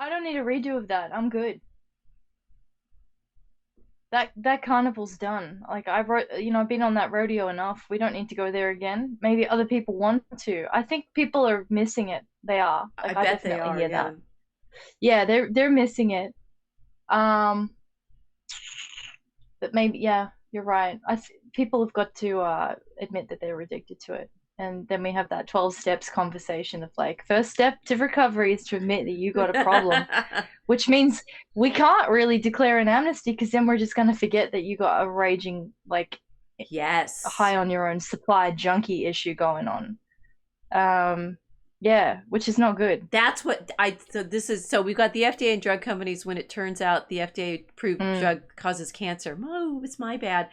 I don't need a redo of that. I'm good. That carnival's done. Like I wrote, I've been on that rodeo enough. We don't need to go there again. Maybe other people want to. I think people are missing it. They are. I Like I bet they definitely are, hear yeah. that. Yeah, they're missing it. Um, but maybe yeah, you're right. People have got to admit that they're addicted to it. And then we have that 12 steps conversation of like, first step to recovery is to admit that you got a problem, which means we can't really declare an amnesty because then we're just going to forget that you got a raging, like, Yes. high on your own supply junkie issue going on. Um, yeah, which is not good. That's what I so this is so we've got the FDA and drug companies when it turns out the FDA approved Mm, drug causes cancer. Oh, it's my bad.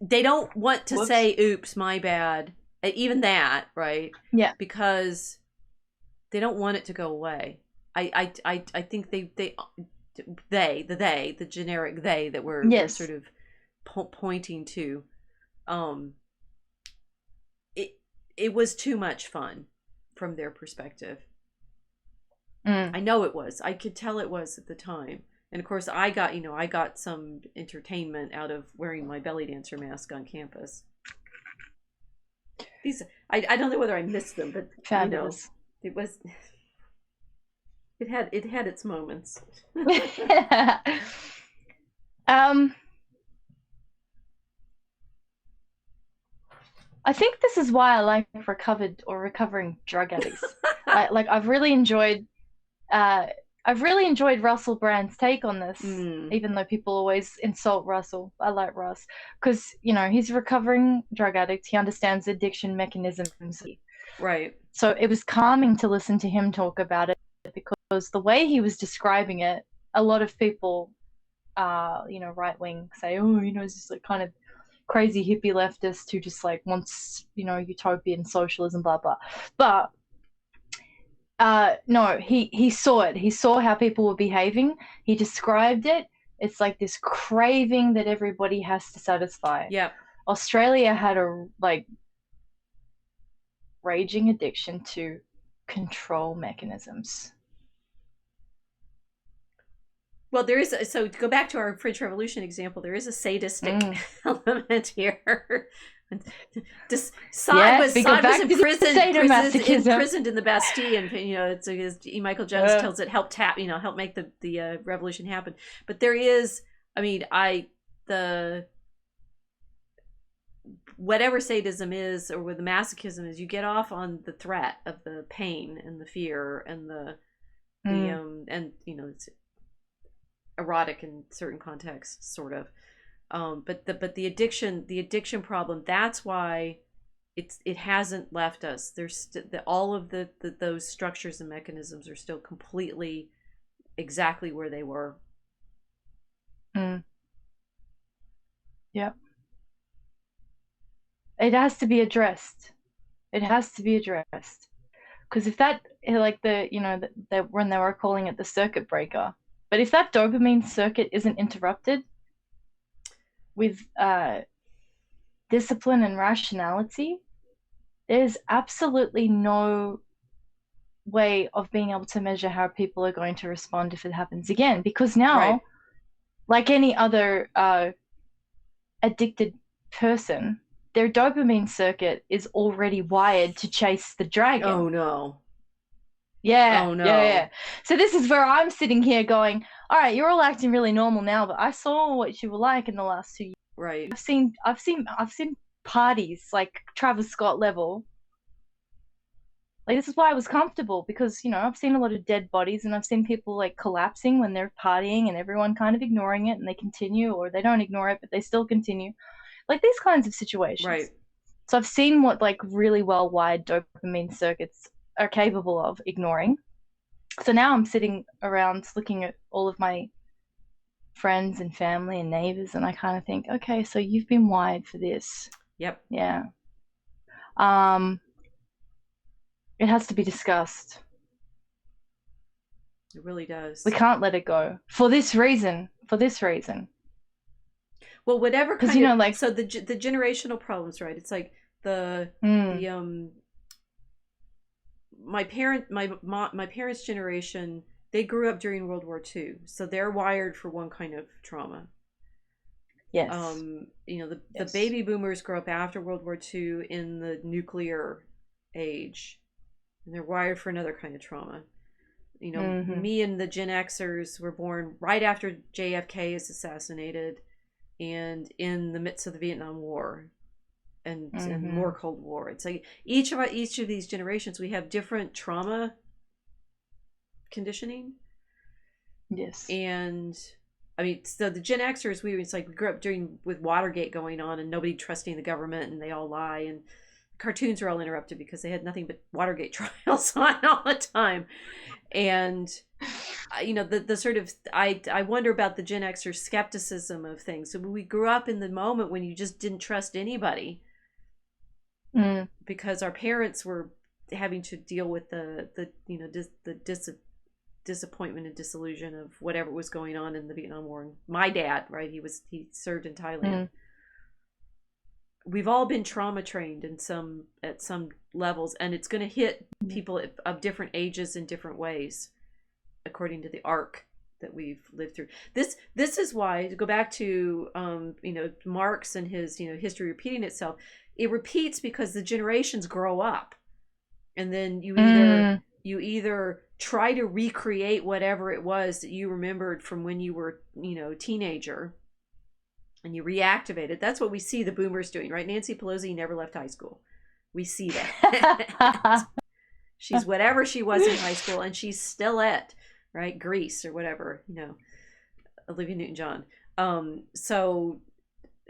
They don't want to whoops. say oops, my bad. Even that, right? Yeah. Because they don't want it to go away. I think the generic they that we're sort Yes. of pointing to, um it it was too much fun from their perspective. Mm. I know it was. I could tell it was at the time. And of course I got some entertainment out of wearing my belly dancer mask on campus. These I don't know whether I missed them, but Fabulous. it was it had its moments. um, I think this is why I like recovering drug addicts. I've really enjoyed uh I've really enjoyed Russell Brand's take on this, Mm, even though people always insult Russell. I like Russ because, he's a recovering drug addict. He understands addiction mechanisms. right. So it was calming to listen to him talk about it because the way he was describing it, a lot of people, right wing say, oh, it's just like kind of crazy hippie leftist who just like wants, utopian socialism, blah blah. But no, he saw it. He saw how people were behaving. He described it. It's like this craving that everybody has to satisfy. Yep. Australia had a like raging addiction to control mechanisms. Well, there is so to go back to our French Revolution example, there is a sadistic Mm. element here. Just Yeah, we go Sade was back to the sadomasochism. imprisoned in the Bastille, and it's as E. Michael Jones tells it, help make the revolution happen. But there is, I mean, the whatever sadism is or with the masochism is, you get off on the threat of the pain and the fear and the Mm. and it's erotic in certain contexts, sort of. But the addiction problem. That's why it hasn't left us. There's all of those structures and mechanisms are still completely exactly where they were. Mm. Yep. It has to be addressed. It has to be addressed. Because if that, like when they were calling it the circuit breaker, but if that dopamine circuit isn't interrupted with discipline and rationality, there's absolutely no way of being able to measure how people are going to respond if it happens again. Because now, Right. like any other addicted person, their dopamine circuit is already wired to chase the dragon. Oh no. Yeah, Oh yeah, no. yeah. So this is where I'm sitting here going, all right, you're all acting really normal now, but I saw what you were like in the last 2 years. Right. I've seen parties like Travis Scott level. Like this is why I was comfortable because, I've seen a lot of dead bodies and I've seen people like collapsing when they're partying and everyone kind of ignoring it and they continue, or they don't ignore it, but they still continue. Like these kinds of situations. Right. So I've seen what like really well wired dopamine circuits are capable of ignoring. So now I'm sitting around looking at all of my friends and family and neighbors, and I kind of think, okay, so you've been wired for this. Yep. Yeah. Um, it has to be discussed. It really does. We can't let it go for this reason. For this reason. Well, whatever Because kind of like so the generational problems, right? It's like the my parents' generation, they grew up during World War II, so they're wired for one kind of trauma. Yes. The Yes. baby boomers grow up after World War II in the nuclear age, and they're wired for another kind of trauma. Mm-hmm. Me and the Gen Xers were born right after JFK is assassinated and in the midst of the Vietnam War and Mm-hmm. more Cold War. It's like each of these generations, we have different trauma conditioning. Yes. And I mean, so the Gen Xers, we grew up with Watergate going on and nobody trusting the government and they all lie, and cartoons were all interrupted because they had nothing but Watergate trials on all the time. And the sort of I wonder about the Gen Xer skepticism of things. So we grew up in the moment when you just didn't trust anybody because our parents were having to deal with the disappointment and disillusion of whatever was going on in the Vietnam War. And my dad, right, he served in Thailand. We've all been trauma trained at some levels, and it's going to hit people of different ages in different ways according to the arc that we've lived through. This is why, to go back to Marx and his history repeating itself, it repeats because the generations grow up, and then you either try to recreate whatever it was that you remembered from when you were teenager, and you reactivate it. That's what we see the boomers doing, right? Nancy Pelosi never left high school. We see that. She's whatever she was in high school, and she's still at, right, Greece or whatever, Olivia Newton-John. So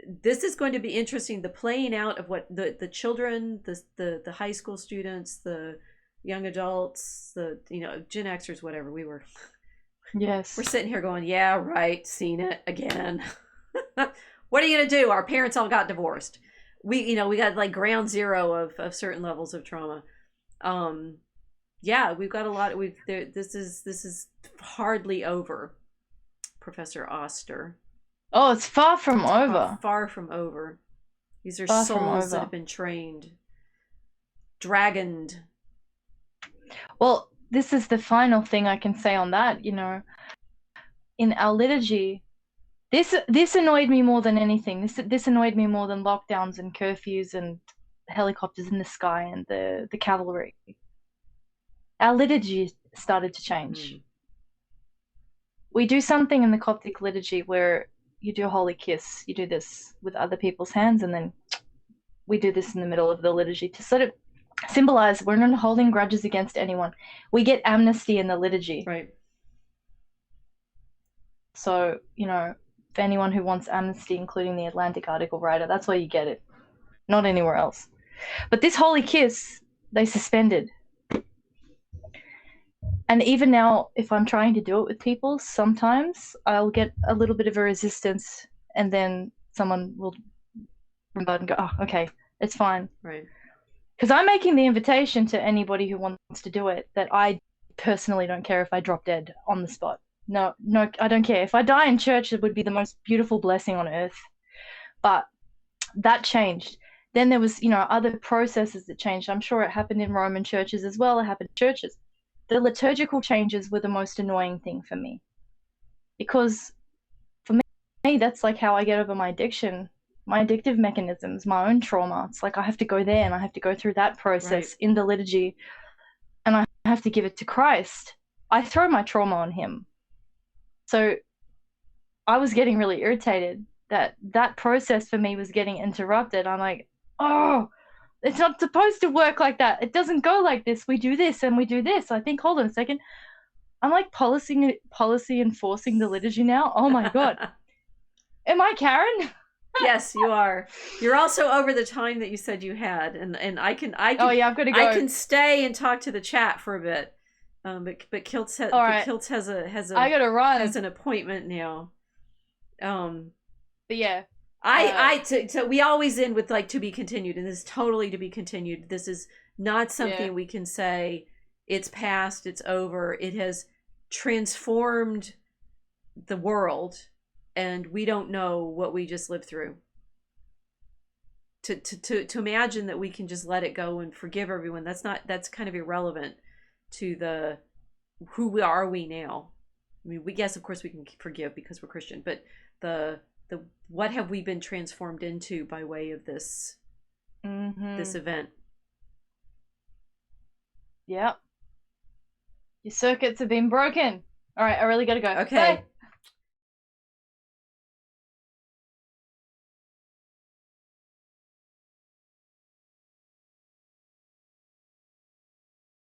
this is going to be interesting, the playing out of what the children, the high school students, the young adults, the Gen Xers, whatever we were. Yes. We're sitting here going, yeah, right, seen it again. What are you gonna do? Our parents all got divorced. We got like ground zero of certain levels of trauma. Yeah, we've got a lot. This is hardly over, Professor Oster. Oh, it's far from over. Far from over. These are far souls that have been trained, dragoned. Well, this is the final thing I can say on that. In our liturgy, this annoyed me more than anything. This annoyed me more than lockdowns and curfews and helicopters in the sky and the cavalry. Our liturgy started to change. We do something in the Coptic liturgy where you do a holy kiss. You do this with other people's hands, and then we do this in the middle of the liturgy to sort of symbolize we're not holding grudges against anyone. We get amnesty in the liturgy. Right. So, for anyone who wants amnesty, including the Atlantic article writer, that's where you get it, not anywhere else. But this holy kiss, they suspended. And even now, if I'm trying to do it with people, sometimes I'll get a little bit of a resistance, and then someone will rebut and go, oh, okay, it's fine. Right. Because I'm making the invitation to anybody who wants to do it that I personally don't care if I drop dead on the spot. No, I don't care. If I die in church, it would be the most beautiful blessing on earth. But that changed. Then there was, other processes that changed. I'm sure it happened in Roman churches as well. It happened in churches. The liturgical changes were the most annoying thing for me. Because for me, that's like how I get over my addiction, my addictive mechanisms, my own trauma. It's like I have to go there and I have to go through that process in the liturgy, and I have to give it to Christ. I throw my trauma on him. So I was getting really irritated that process for me was getting interrupted. I'm like, oh, it's not supposed to work like that. It doesn't go like this. We do this and we do this. I think, hold on a second. I'm like policy enforcing the liturgy now. Oh my God. Am I Karen? Yes, you are. You're also over the time that you said you had, and I can. Oh yeah, I've got to go. I can stay and talk to the chat for a bit. But Kilts has I gotta run. Has an appointment now. But yeah. So we always end with like to be continued, and this is totally to be continued. This is not something we can say it's past, it's over. It has transformed the world, and we don't know what we just lived through. to imagine that we can just let it go and forgive everyone, that's kind of irrelevant to the who are we now. I mean, we, yes, of course we can forgive because we're Christian, but the what have we been transformed into by way of this this event? Yep. Your circuits have been broken. All right, I really gotta go. Okay. Bye.